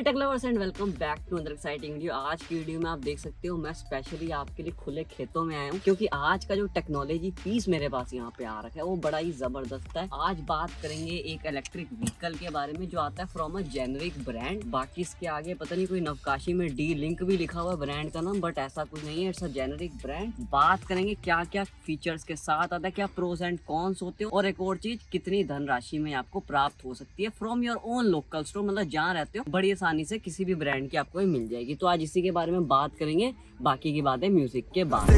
Hey tech lovers and welcome back to another exciting video. आज की video में आप देख सकते हो मैं स्पेशली आपके लिए खुले खेतों में आया हूँ क्योंकि आज का जो टेक्नोलॉजी पीस मेरे पास यहाँ पे आ रखा है वो बड़ा ही जबरदस्त है। आज बात करेंगे एक इलेक्ट्रिक व्हीकल के बारे में जो आता है फ्रॉम अ जेनरिक ब्रांड। बाकी इसके आगे पता नहीं कोई नवकाशी में डी लिंक भी लिखा हुआ है ब्रांड का नाम, बट ऐसा कुछ नहीं है, इट्स अ जेनरिक ब्रांड। बात करेंगे क्या क्या फीचर्स के साथ आता है, क्या प्रोस एंड कॉन्स होते हैं, और एक और चीज कितनी धनराशि में आपको प्राप्त हो सकती है from your own local store, मतलब जहाँ रहते हो बड़ी आसानी से किसी भी ब्रांड की आपको मिल जाएगी। तो आज इसी के बारे में बात करेंगे, बाकी की बातें म्यूजिक के बाद।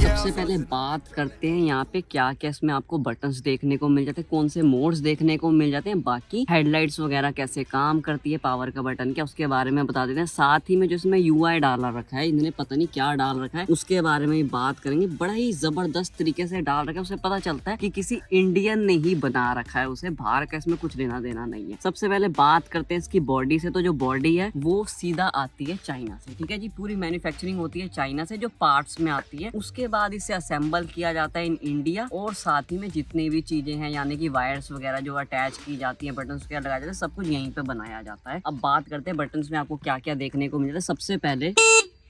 सबसे पहले बात करते हैं यहाँ पे क्या क्या इसमें आपको बटन्स देखने को मिल जाते हैं, कौन से मोड्स देखने को मिल जाते हैं, बाकी हेडलाइट्स वगैरह कैसे काम करती है, पावर का बटन क्या, उसके बारे में बता देते हैं। साथ ही में जो इसमें UI डाला रखा है, इन्होंने पता नहीं क्या डाल रखा है, उसके बारे में बात करेंगे। बड़ा ही जबरदस्त तरीके से डाल रखा है, उसे पता चलता है कि किसी इंडियन ने ही बना रखा है, उसे बाहर का इसमें कुछ लेना देना नहीं है। सबसे पहले बात करते हैं इसकी बॉडी से। तो जो बॉडी है वो सीधा आती है चाइना से, ठीक है जी, पूरी मैन्युफैक्चरिंग होती है चाइना से, जो पार्ट्स में आती है। उसके बाद इसे असेंबल किया जाता है इन इंडिया, और साथ ही में जितनी भी चीजें हैं यानी कि वायर्स वगैरह जो अटैच की जाती हैं, बटन्स वगैरह लगाए जाते हैं, सब कुछ यहीं पे बनाया जाता है। अब बात करते हैं बटन्स में आपको क्या क्या देखने को मिलता है। सबसे पहले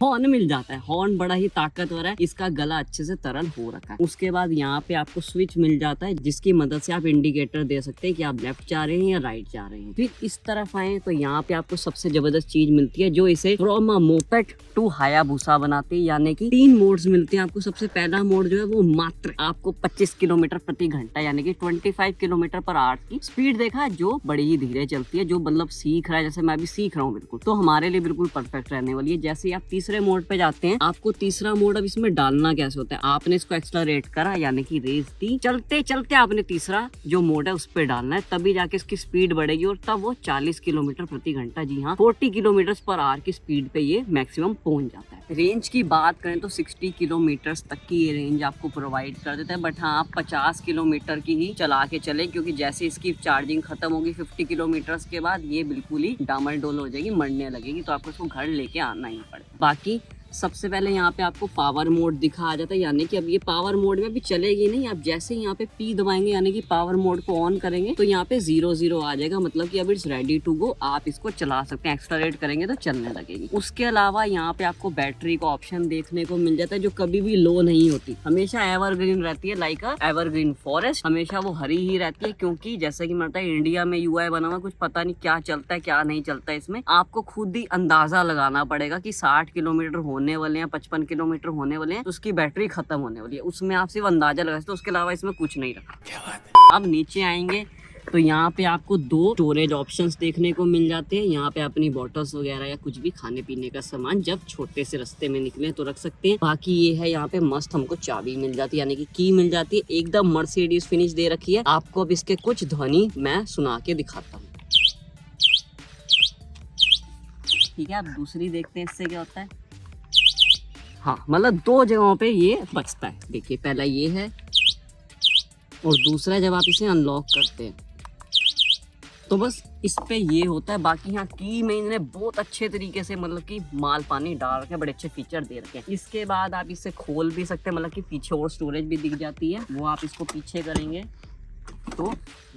हॉर्न मिल जाता है, हॉर्न बड़ा ही ताकतवर है, इसका गला अच्छे से तरल हो रखा है। उसके बाद यहाँ पे आपको स्विच मिल जाता है जिसकी मदद से आप इंडिकेटर दे सकते हैं कि आप लेफ्ट जा रहे हैं या राइट जा रहे हैं। फिर इस तरफ आए तो यहाँ पे आपको सबसे जबरदस्त चीज मिलती है जो इसे from a moped to Hayabusa बनाती है, यानी कि 3 मोड्स मिलते हैं आपको। सबसे पहला मोड जो है वो मात्र आपको 25 किलोमीटर प्रति घंटा यानी कि 25 किलोमीटर पर आवर की स्पीड देखा, जो बड़ी ही धीरे चलती है, जो मतलब सीख रहा है, जैसे मैं अभी सीख रहा हूँ बिल्कुल, तो हमारे लिए बिल्कुल परफेक्ट रहने वाली है। जैसे आप तीसरे मोड पे जाते हैं, आपको तीसरा मोड अब इसमें डालना कैसे होता है, आपने इसको एक्सेलरेट करा यानी कि रेस दी, चलते चलते आपने तीसरा जो मोड है उस पे डालना है, तभी जाके इसकी स्पीड बढ़ेगी और तब वो 40 किलोमीटर प्रति घंटा, जी हाँ 40 किलोमीटर पर आवर की स्पीड पे ये मैक्सिमम पहुंच जाता है। रेंज की बात करें तो 60 किलोमीटर तक की ये रेंज आपको प्रोवाइड कर देता है, बट हाँ आप 50 किलोमीटर की ही चला के चले, क्योंकि जैसे इसकी चार्जिंग खत्म होगी 50 किलोमीटर के बाद ये बिल्कुल ही डामाडोल हो जाएगी, मरने लगेगी, तो आपको इसको घर लेके आना ही पड़ेगा। बाकी सबसे पहले यहाँ पे आपको पावर मोड दिखा आ जाता है, यानी कि अब ये पावर मोड में भी चलेगी नहीं। आप जैसे यहाँ पे P दबाएंगे यानी कि पावर मोड को ऑन करेंगे तो यहाँ पे 0 आ जाएगा, मतलब कि अब इट्स रेडी टू गो, आप इसको चला सकते हैं। एक्सेलरेट करेंगे तो चलने लगेगी। उसके अलावा यहाँ पे आपको बैटरी का ऑप्शन देखने को मिल जाता है जो कभी भी लो नहीं होती, हमेशा एवरग्रीन रहती है, लाइक अ एवरग्रीन फॉरेस्ट, हमेशा वो हरी ही रहती है। क्योंकि जैसे कि मतलब इंडिया में UI बना हुआ, कुछ पता नहीं क्या चलता है क्या नहीं चलता है इसमें, आपको खुद ही अंदाजा लगाना पड़ेगा कि 60 किलोमीटर होने वाले हैं, 55 किलोमीटर होने वाले हैं, तो उसकी बैटरी खत्म होने वाली है, उसमें आप सिर्फ अंदाजा लगा सकते हो, उसके अलावा इसमें कुछ नहीं रखा। अब नीचे आएंगे तो यहाँ पे आपको 2 स्टोरेज ऑप्शंस देखने को मिल जाते हैं। यहाँ पे अपनी बॉटल्स वगैरह या कुछ भी खाने पीने का सामान जब छोटे से रास्ते में निकले तो रख सकते हैं। बाकी ये है यहाँ पे मस्त हमको चाबी मिल जाती है, यानी कि की मिल जाती है, एकदम मर्सिडीज फिनिश दे रखी है। आपको अब इसके कुछ ध्वनि मैं सुना के दिखाता हूँ, ठीक है। अब दूसरी देखते हैं इससे क्या होता है। हाँ, मतलब 2 जगहों पे ये बचता है। देखिए पहला ये है और दूसरा जब आप इसे अनलॉक करते हैं तो बस इस पे ये होता है। बाकी यहाँ की में इन्होंने बहुत अच्छे तरीके से मतलब कि माल पानी डाल रखे, बड़े अच्छे फीचर दे रखे हैं। इसके बाद आप इसे खोल भी सकते हैं, मतलब कि पीछे और स्टोरेज भी दिख जाती है, वो आप इसको पीछे करेंगे तो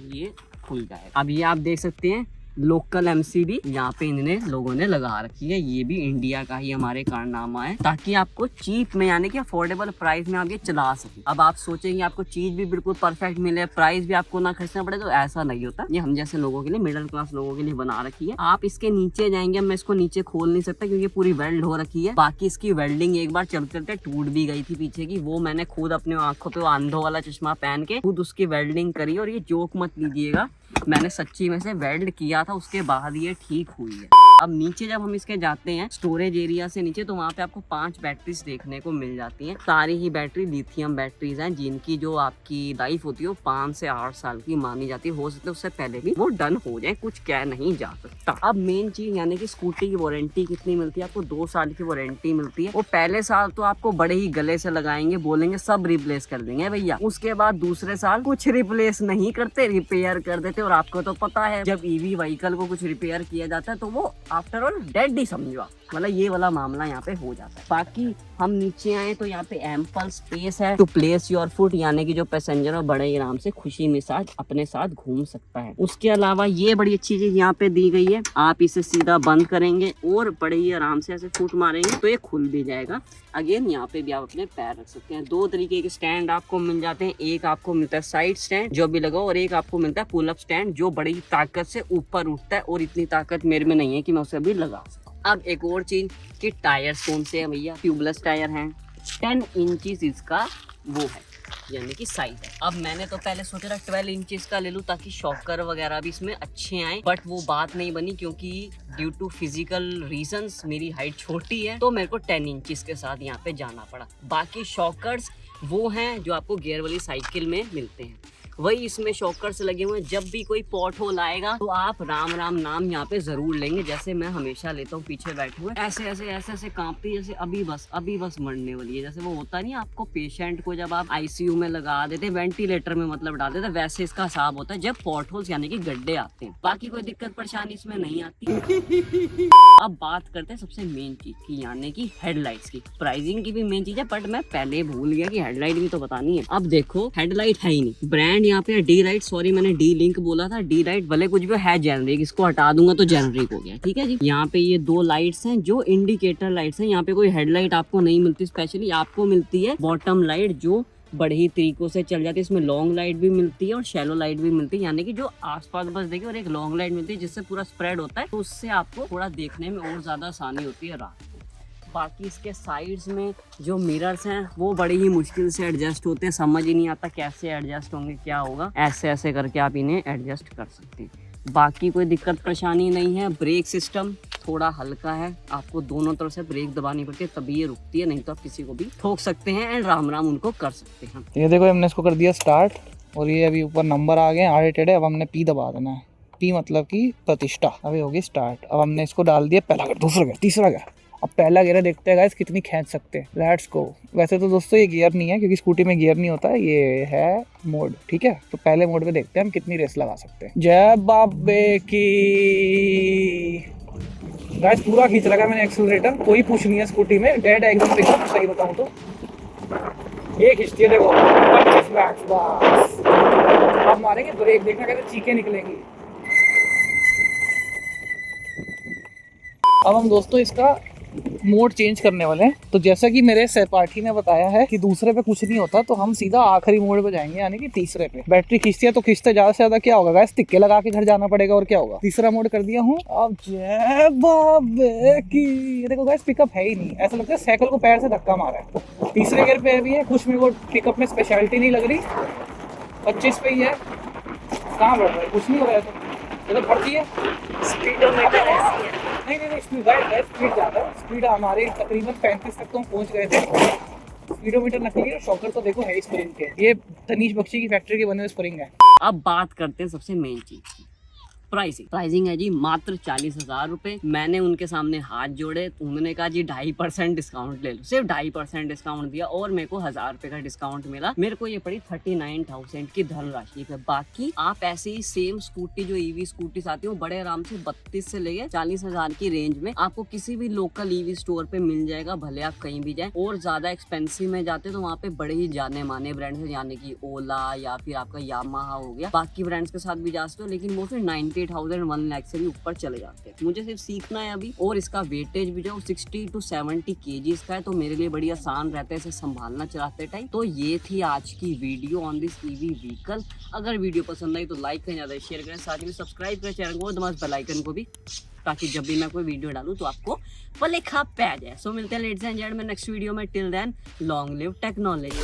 ये खुल जाएगा। अब ये आप देख सकते हैं लोकल MCD यहाँ पे इन्होंने लोगों ने लगा रखी है, ये भी इंडिया का ही हमारे कारनामा है, ताकि आपको चीप में यानी कि अफोर्डेबल प्राइस में आप ये चला सकें। अब आप सोचेंगे आपको चीज भी बिल्कुल परफेक्ट मिले, प्राइस भी आपको ना खर्चना पड़े, तो ऐसा नहीं होता। ये हम जैसे लोगों के लिए, मिडिल क्लास लोगों के लिए बना रखी है। आप इसके नीचे जाएंगे, मैं इसको नीचे खोल नहीं सकता क्योंकि पूरी वेल्ड हो रखी है। बाकी इसकी वेल्डिंग एक बार चलते चलते टूट भी गई थी पीछे की, वो मैंने खुद अपने आंखों पे अंधों वाला चश्मा पहन के खुद उसकी वेल्डिंग करी, और ये जोक मत लीजिएगा, मैंने सच्ची में से वेल्ड किया था, उसके बाद ये ठीक हुई है। अब नीचे जब हम इसके जाते हैं स्टोरेज एरिया से नीचे, तो वहाँ पे आपको 5 बैटरीज देखने को मिल जाती हैं। सारी ही बैटरी लिथियम बैटरीज हैं, जिनकी जो आपकी लाइफ होती है वो 5 से 8 साल की मानी जाती है। हो सकता है उससे पहले भी वो डन हो जाए, कुछ कह नहीं जा सकता। अब मेन चीज यानी कि स्कूटी की वारंटी कितनी मिलती है आपको? 2 साल की वारंटी मिलती है। वो पहले साल तो आपको बड़े ही गले से लगाएंगे, बोलेंगे सब रिप्लेस कर देंगे भैया। उसके बाद दूसरे साल कुछ रिप्लेस नहीं करते, रिपेयर कर देते। और आपको तो पता है जब ईवी व्हीकल को कुछ रिपेयर किया जाता है तो वो आफ्टर ऑल डेड ही समझो, मतलब ये वाला मामला यहाँ पे हो जाता है। बाकी हम नीचे आए तो यहाँ पे एम्पल स्पेस है टू प्लेस योर फुट, यानी कि जो पैसेंजर है बड़े आराम से खुशी मिजाज अपने साथ घूम सकता है। उसके अलावा ये बड़ी अच्छी चीज यहाँ पे दी गई है, आप इसे सीधा बंद करेंगे और बड़े ही आराम से ऐसे फुट मारेंगे तो ये खुल भी जाएगा। अगेन यहाँ पे भी आप अपने पैर रख सकते हैं। 2 तरीके के स्टैंड आपको मिल जाते हैं, एक आपको मिलता है साइड स्टैंड जो भी लगा, और एक आपको मिलता है पुल अप स्टैंड जो बड़ी ताकत से ऊपर उठता है, और इतनी ताकत मेरे में नहीं है कि मैं उसे अभी लगा सकूं। अब एक और चीज कि टायर्स कौन से हैं भैया? ट्यूबलेस टायर हैं, 10 इंचेस इसका वो है यानी कि साइज है। अब मैंने तो पहले सोचा था 12 इंचेस का ले लूं ताकि शॉकर वगैरह भी इसमें अच्छे आए, बट वो बात नहीं बनी क्योंकि ड्यू टू फिजिकल रीजंस मेरी हाइट छोटी है तो मेरे को 10 इंचेस के साथ यहाँ पे जाना पड़ा। बाकी शॉकर्स वो हैं जो आपको गियर वाली साइकिल में मिलते हैं, वही इसमें शॉकर्स लगे हुए हैं। जब भी कोई पॉट होल आएगा तो आप राम राम नाम यहाँ पे जरूर लेंगे, जैसे मैं हमेशा लेता हूँ। पीछे बैठे हुए ऐसे ऐसे ऐसे ऐसे कांपती जैसे अभी बस मरने वाली है। जैसे वो होता नहीं आपको पेशेंट को जब आप आईसीयू में लगा देते, वेंटिलेटर में मतलब डाल देते, वैसे इसका हिसाब होता है जब पॉट होल्स यानी कि गड्ढे आते हैं। बाकी कोई दिक्कत परेशानी इसमें नहीं आती। अब बात करते हैं सबसे मेन चीज की यानी कि हेडलाइट्स की। प्राइसिंग की भी मेन चीज है, बट मैं पहले भूल गया कि हेडलाइट भी तो बतानी है। अब देखो हेडलाइट है ही नहीं, ब्रांड यहाँ पे डी लाइट, सॉरी मैंने डी लिंक बोला था, डी लाइट भले कुछ भी है जेनरिक, इसको हटा दूंगा तो जेनरिक हो गया, ठीक है जी। यहाँ पे ये 2 लाइट्स हैं जो इंडिकेटर लाइट्स हैं। यहाँ पे कोई हेडलाइट आपको नहीं मिलती, स्पेशली आपको मिलती है बॉटम लाइट जो बड़े ही तरीकों से चल जाती है। इसमें लॉन्ग लाइट भी मिलती है और शैलो लाइट भी मिलती है, यानी कि जो आसपास बस देखे, और एक लॉन्ग लाइट मिलती है जिससे पूरा स्प्रेड होता है, तो उससे आपको थोड़ा देखने में और ज्यादा आसानी होती है रात को। बाकी इसके साइड्स में जो मिरर्स हैं वो बड़ी ही मुश्किल से एडजस्ट होते हैं, समझ ही नहीं आता कैसे एडजस्ट होंगे, क्या होगा। ऐसे ऐसे करके आप इन्हें एडजस्ट कर सकते हैं। बाकी कोई दिक्कत परेशानी नहीं है। ब्रेक सिस्टम थोड़ा हल्का है, आपको दोनों तरफ से ब्रेक दबानी पड़ती है तभी ये रुकती है, नहीं तो आप किसी को भी ठोक सकते हैं एंड राम राम उनको कर सकते हैं। ये देखो हमने इसको कर दिया स्टार्ट, और ये अभी ऊपर नंबर आ गए आड़े टेढ़े। अब हमने पी दबा देना है, पी मतलब कि प्रतिष्ठा। अभी होगी स्टार्ट। अब हमने इसको डाल दिया पहला गियर, दूसरा गियर, तीसरा गियर। अब पहला गियर देखते हैं गाइस कितनी खींच सकते हैं। Let's go. वैसे तो दोस्तों ये गियर नहीं है क्योंकि स्कूटी में गियर नहीं होता है, ये है मोड, ठीक है। तो पहले मोड में देखते हैं हम कितनी रेस लगा सकते हैं। जय बाबे की। गाइस पूरा खींच रखा है मैंने एक्सीलरेटर, कोई पुश नहीं है स्कूटी में, डेड है एकदम पिकअप, सही बताऊं तो। ये खींचती है देखो 25 मैक्स बस। अब मारेंगे ब्रेक, देखना कैसे चीखें निकलेंगी। अब हम दोस्तों इसका मोड चेंज करने वाले हैं। तो जैसा कि मेरे सहपाठी ने बताया है कि दूसरे पे कुछ नहीं होता, तो हम सीधा आखिरी मोड पे जाएंगे यानी कि तीसरे पे। बैटरी खींचती है तो खींचते ज्यादा से ज्यादा क्या होगा गाइस, टिक्के लगा के घर जाना पड़ेगा और क्या होगा। तीसरा मोड कर दिया हूँ। अब जय बाबे की। ये देखो गाइस पिकअप है ही नहीं, ऐसा लगता है साइकिल को पैर से धक्का मारा है। तीसरे गियर पे भी है, कुछ मेरे को पिकअप में स्पेशलिटी नहीं लग रही। 25 पे ही है, कहाँ बढ़ रहा है, कुछ नहीं हो रहा है। तो बढ़ती है स्पीडोमीटर ऐसी है। नहीं स्पीड ज़्यादा है। स्पीड हमारे तकरीबन 35 तक तो हम पहुँच गए थे। स्पीडोमीटर नकली है, शॉकर तो देखो है स्प्रिंग के, ये तनीश बख्शी की फैक्ट्री के बने हुए स्प्रिंग है। अब बात करते हैं सबसे मेन चीज की, प्राइसिंग है जी मात्र 40,000 रुपए। मैंने उनके सामने हाथ जोड़े, तो उन्होंने कहा जी 2.5% डिस्काउंट ले लो। सिर्फ 2.5% डिस्काउंट दिया और मेरे को 1,000 रुपए का डिस्काउंट मिला। मेरे को ये पड़ी 39,000 की धनराशि पे। बाकी आप ऐसे ही सेम स्कूटी जो ईवी स्कूटी आती है वो बड़े आराम से 32 से लेके 40,000 की रेंज में आपको किसी भी लोकल ईवी स्टोर पे मिल जाएगा, भले आप कहीं भी जाए। और ज्यादा एक्सपेंसिव में जाते तो वहाँ पे बड़े ही जाने माने ब्रांड है, यानी कि ओला या फिर आपका यामाहा हो गया, बाकी ब्रांड्स के साथ भी जा सकते हो, लेकिन वो फिर 98,000 1 लाख से भी ऊपर चले जाते हैं। मुझे सिर्फ सीखना है अभी, और इसका वेटेज भी जो 60 to 70 kgs का है, तो मेरे लिए बड़ी आसान रहता है इसे संभालना चलाते टाइम। तो ये थी आज की video on this EV vehicle. अगर वीडियो पसंद आई तो लाइक करें, ज़्यादा शेयर करें, साथ में सब्सक्राइब करें चैनल को, दबाएं बेल आइकन को भी, ताकि जब भी मैं कोई वीडियो डालूं तो आपको पले खाप पे आ जाए। सो मिलते हैं ladies and gentleman next video में। Till then long live technology.